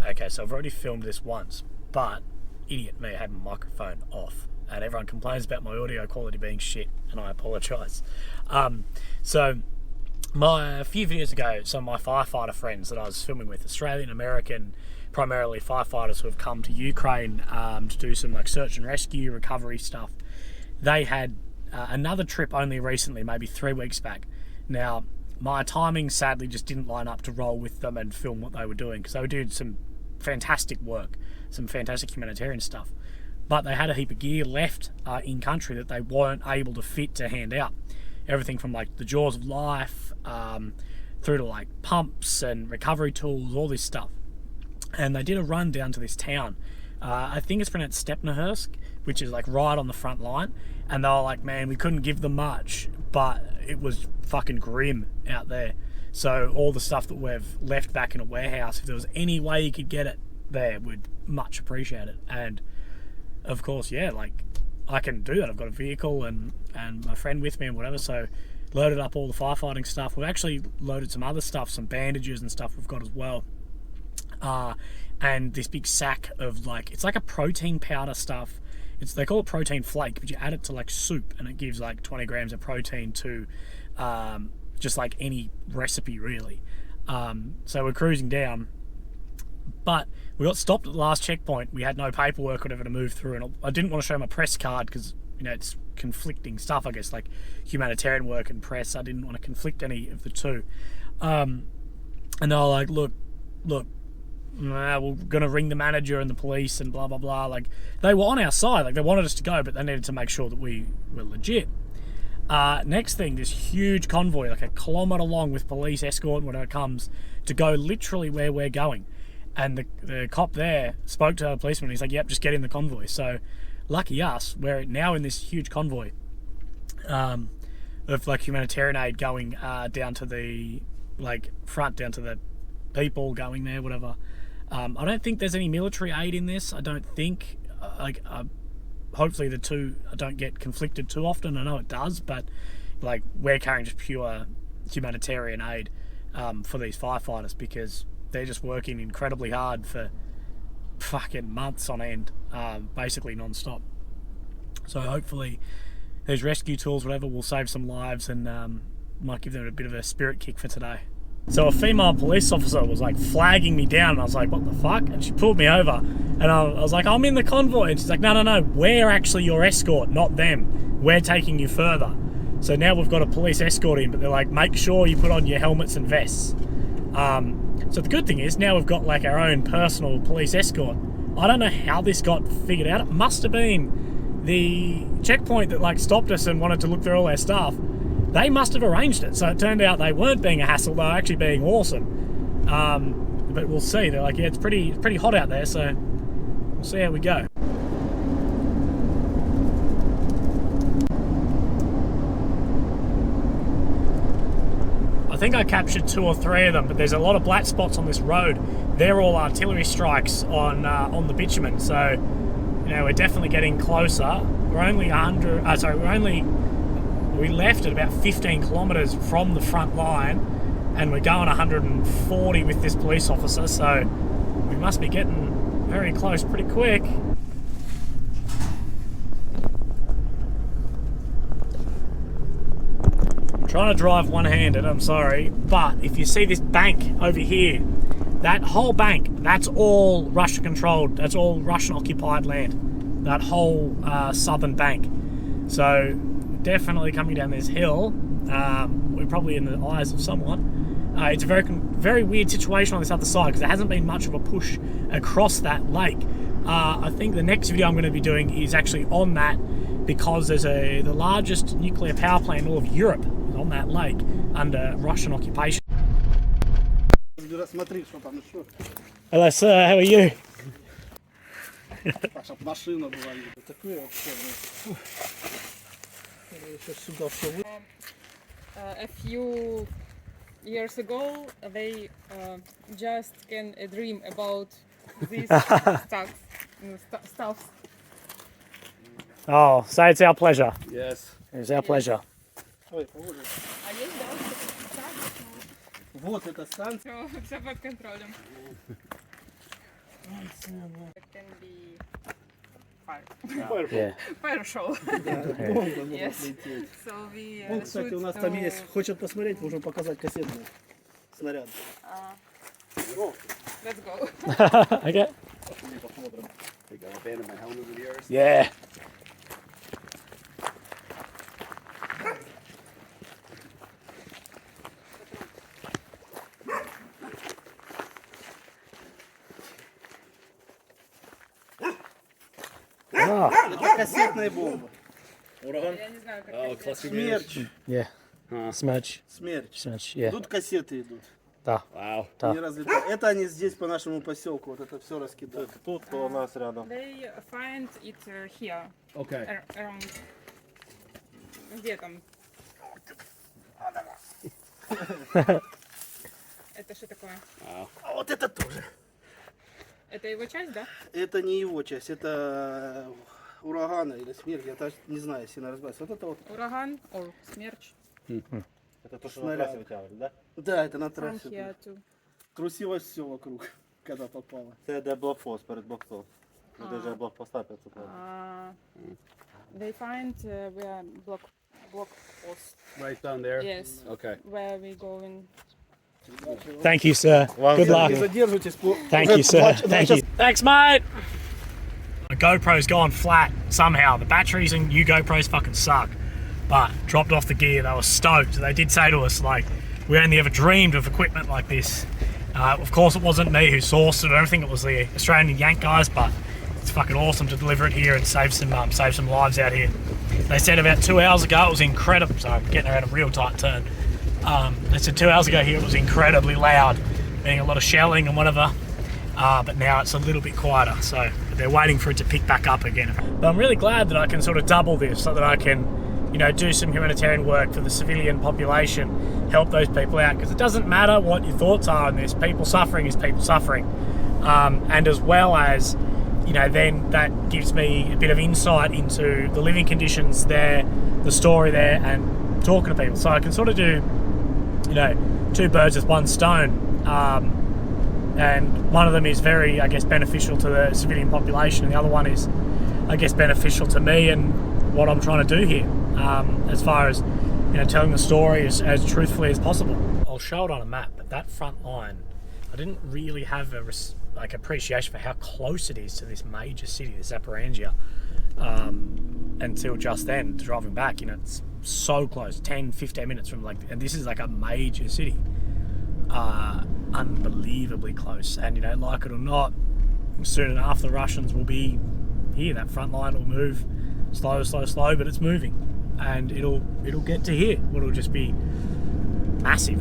okay, so I've already filmed this once, but idiot me, I had my microphone off, and everyone complains about my audio quality being shit, and I apologise. So a few videos ago, some of my firefighter friends that I was filming with, Australian, American, primarily firefighters who have come to Ukraine to do some like search and rescue, recovery stuff, they had another trip only recently, maybe 3 weeks back. Now, my timing sadly just didn't line up to roll with them and film what they were doing, because they were doing some fantastic work, some fantastic humanitarian stuff. But they had a heap of gear left in country that they weren't able to fit to hand out. Everything from like the jaws of life through to like pumps and recovery tools, all this stuff. And they did a run down to this town. I think it's pronounced Stepnahurst, which is like right on the front line. And they were like, man, we couldn't give them much, but it was fucking grim out there. So all the stuff that we've left back in a warehouse, if there was any way you could get it there, we'd much appreciate it. And of course, yeah, like I can do that. I've got a vehicle and my friend with me and whatever. So loaded up all the firefighting stuff. We've actually loaded some other stuff, some bandages and stuff we've got as well. And this big sack of like, it's like a protein powder stuff. They call it protein flake, but you add it to like soup and it gives like 20 grams of protein to just like any recipe really. So we're cruising down, but we got stopped at the last checkpoint. We had no paperwork or whatever to move through, and I didn't want to show my press card because, you know, it's conflicting stuff, I guess, like humanitarian work and press. I didn't want to conflict any of the two. And they were like, look, we're going to ring the manager and the police and blah, blah, blah. Like, they were on our side. Like, they wanted us to go, but they needed to make sure that we were legit. Next thing, this huge convoy, like a kilometre long with police escort and whatever comes to go literally where we're going. And the cop there spoke to a policeman. He's like, yep, just get in the convoy. So lucky us, we're now in this huge convoy of like humanitarian aid going down to the like front, down to the people going there, whatever. I don't think there's any military aid in this. I don't think. Hopefully the two don't get conflicted too often. I know it does, but like we're carrying just pure humanitarian aid for these firefighters because they're just working incredibly hard for fucking months on end, basically non-stop. So hopefully these rescue tools, whatever, will save some lives and might give them a bit of a spirit kick for today. So a female police officer was like flagging me down and I was like, what the fuck? And she pulled me over and I was like, I'm in the convoy. And she's like, no, we're actually your escort, not them. We're taking you further. So now we've got a police escort in, but they're like, make sure you put on your helmets and vests. So the good thing is now we've got like our own personal police escort. I don't know how this got figured out. It must have been the checkpoint that like stopped us and wanted to look through all our stuff. They must have arranged it. So it turned out they weren't being a hassle, they were actually being awesome. But we'll see. They're like, yeah, it's pretty hot out there, so we'll see how we go. I think I captured 2 or 3 of them, but there's a lot of black spots on this road. They're all artillery strikes on the bitumen, so you know we're definitely getting closer. We're only we left at about 15 kilometres from the front line, and we're going 140 with this police officer, so we must be getting very close pretty quick. Trying to drive one-handed, I'm sorry, but if you see this bank over here, that whole bank, that's all Russian controlled, that's all Russian occupied land, that whole southern bank. So definitely coming down this hill, we're probably in the eyes of someone. It's a very weird situation on this other side because there hasn't been much of a push across that lake. I think the next video I'm going to be doing is actually on that because there's the largest nuclear power plant in all of Europe on that lake under Russian occupation. Hello sir, how are you? A few years ago they just can dream about these stuff. Oh, so it's our pleasure. Yes. It's our pleasure. Вот эта станция. Все под контролем. It can be fire. Yeah. Fire show. Бомба Yes. может лететь. So we Вот, кстати, у нас там есть, хочет посмотреть, можем показать кассетный снаряд. Let's go. Okay. Посмотрим. Yeah. Ah, Это кассетная бомба. Я не знаю, как это. Смерч. yeah. Smudge. Смерч. Smudge, yeah. Тут кассеты идут. Да. Да. Не разлетают. Это они здесь по нашему поселку, вот это все раскидают. Тут у нас рядом. They find it here. Окей. Around. Где там? Это что такое? А вот это тоже. Это его часть, да? Это не его часть, это урагана или смерч, я даже не знаю, сильно разбираюсь. Вот это вот. Ураган or смерч. Это то, что Снаряд. на трассе вытягивали, да? Да, это на From трассе. here to. Трусилось все вокруг, когда попало. Це де блокпост перед блокпостом. Де вже блокпоста 500 метрів. They find where block post. Right down there? Yes. Okay. Where we going? Thank you, sir. Good luck. Не задерживайтесь. Thank you, sir. Thank you. Thanks, mate. My GoPro's gone flat somehow. The batteries in new GoPros fucking suck. But dropped off the gear. They were stoked. They did say to us, like, we only ever dreamed of equipment like this. Of course, it wasn't me who sourced it or anything. It was the Australian Yank guys, but it's fucking awesome to deliver it here and save some lives out here. They said about 2 hours ago it was incredible. Sorry, I'm getting around a real tight turn. They said 2 hours ago here it was incredibly loud, meaning a lot of shelling and whatever. But now it's a little bit quieter, so they're waiting for it to pick back up again. But I'm really glad that I can sort of double this so that I can, you know, do some humanitarian work for the civilian population, help those people out, because it doesn't matter what your thoughts are on this. People suffering is people suffering. And as well as, you know, then that gives me a bit of insight into the living conditions there, the story there, and talking to people. So I can sort of do, you know, two birds with one stone. And one of them is very, I guess, beneficial to the civilian population, and the other one is, I guess, beneficial to me and what I'm trying to do here, as far as, you know, telling the story as truthfully as possible. I'll show it on a map, but that front line, I didn't really have a appreciation for how close it is to this major city, the Zaporizhzhia, until just then, driving back. You know, it's so close, 10-15 minutes from, like, and this is like a major city, unbelievably close. And, you know, like it or not, soon enough the Russians will be here. That front line will move slow, but it's moving, and it'll get to here. It'll just be massive.